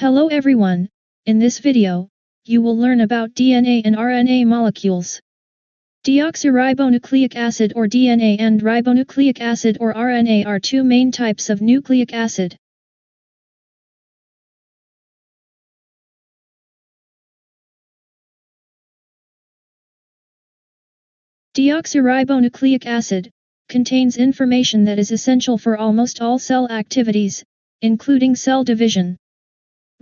Hello everyone, in this video, you will learn about DNA and RNA molecules. Deoxyribonucleic acid or DNA and ribonucleic acid or RNA are two main types of nucleic acid. Deoxyribonucleic acid contains information that is essential for almost all cell activities, including cell division.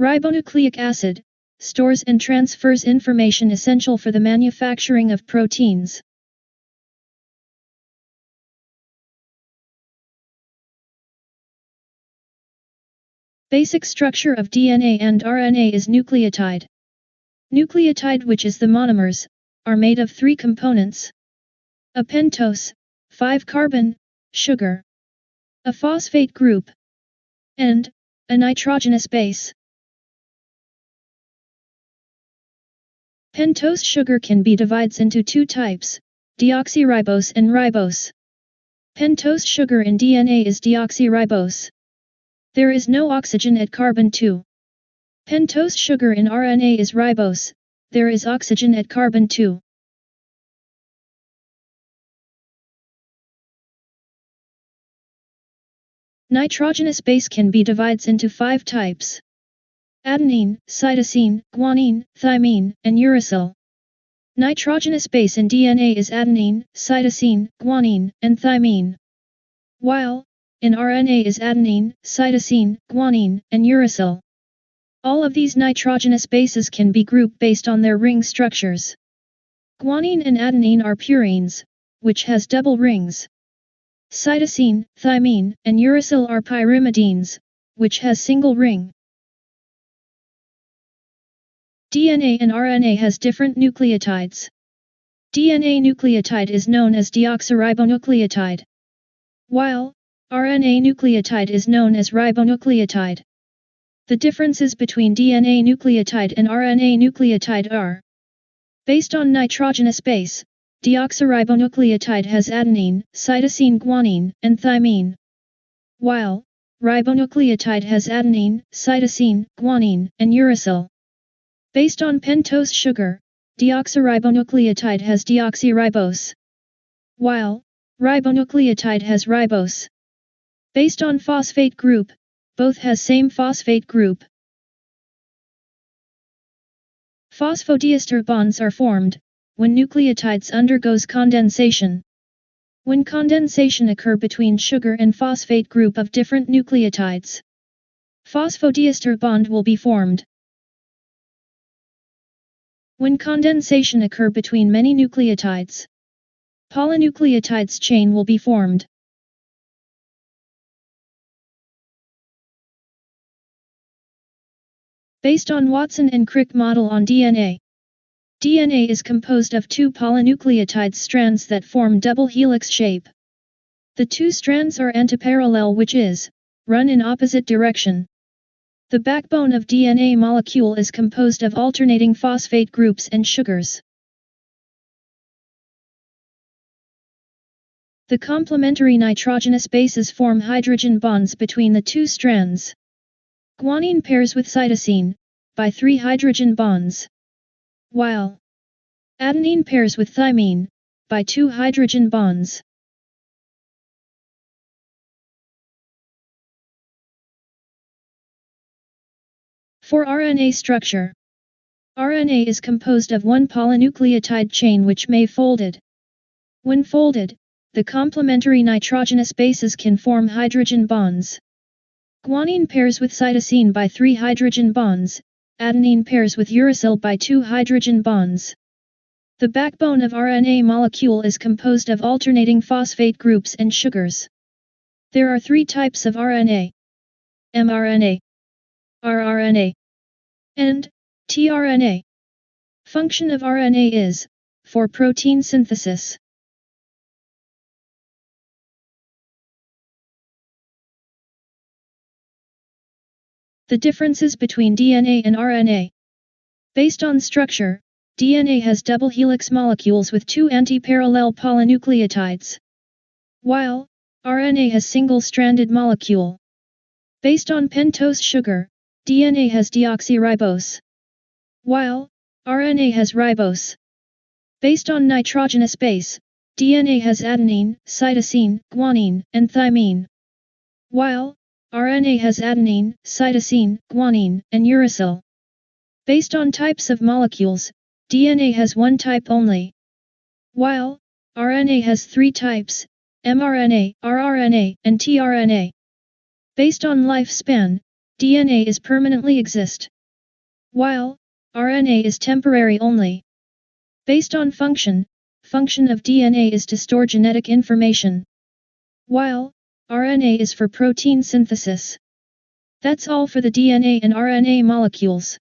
Ribonucleic acid stores and transfers information essential for the manufacturing of proteins. Basic structure of DNA and RNA is nucleotide. Nucleotide, which is the monomers, are made of three components: a pentose, 5-carbon, sugar, a phosphate group, and a nitrogenous base. Pentose sugar can be divided into two types, deoxyribose and ribose. Pentose sugar in DNA is deoxyribose. There is no oxygen at carbon 2. Pentose sugar in RNA is ribose. There is oxygen at carbon 2. Nitrogenous base can be divided into 5 types: adenine, cytosine, guanine, thymine, and uracil. Nitrogenous base in DNA is adenine, cytosine, guanine, and thymine, while in RNA is adenine, cytosine, guanine, and uracil. All of these nitrogenous bases can be grouped based on their ring structures. Guanine and adenine are purines, which has double rings. Cytosine, thymine, and uracil are pyrimidines, which has single ring. DNA and RNA has different nucleotides. DNA nucleotide is known as deoxyribonucleotide, while RNA nucleotide is known as ribonucleotide. The differences between DNA nucleotide and RNA nucleotide are: based on nitrogenous base, deoxyribonucleotide has adenine, cytosine, guanine, and thymine, while ribonucleotide has adenine, cytosine, guanine, and uracil. Based on pentose sugar, deoxyribonucleotide has deoxyribose, while ribonucleotide has ribose. Based on phosphate group, both has same phosphate group. Phosphodiester bonds are formed when nucleotides undergoes condensation. When condensation occur between sugar and phosphate group of different nucleotides, phosphodiester bond will be formed. When condensation occur between many nucleotides, polynucleotides chain will be formed. Based on Watson and Crick model on DNA, DNA is composed of two polynucleotide strands that form double helix shape. The two strands are antiparallel, which is, run in opposite direction. The backbone of DNA molecule is composed of alternating phosphate groups and sugars. The complementary nitrogenous bases form hydrogen bonds between the two strands. Guanine pairs with cytosine by 3 hydrogen bonds, while adenine pairs with thymine by 2 hydrogen bonds. For RNA structure, RNA is composed of one polynucleotide chain which may folded. When folded, the complementary nitrogenous bases can form hydrogen bonds. Guanine pairs with cytosine by 3 hydrogen bonds, adenine pairs with uracil by 2 hydrogen bonds. The backbone of RNA molecule is composed of alternating phosphate groups and sugars. There are 3 types of RNA: mRNA, rRNA, and tRNA. Function of RNA is for protein synthesis. The differences between DNA and RNA. Based on structure, DNA has double helix molecules with 2 antiparallel polynucleotides, while RNA has single-stranded molecule. Based on pentose sugar, DNA has deoxyribose, while RNA has ribose. Based on nitrogenous base, DNA has adenine, cytosine, guanine, and thymine, while RNA has adenine, cytosine, guanine, and uracil. Based on types of molecules, DNA has one type only, while RNA has three types: mRNA, rRNA, and tRNA. Based on lifespan, DNA is permanently exist, while RNA is temporary only. Based on function of DNA is to store genetic information, while RNA is for protein synthesis. That's all for the DNA and RNA molecules.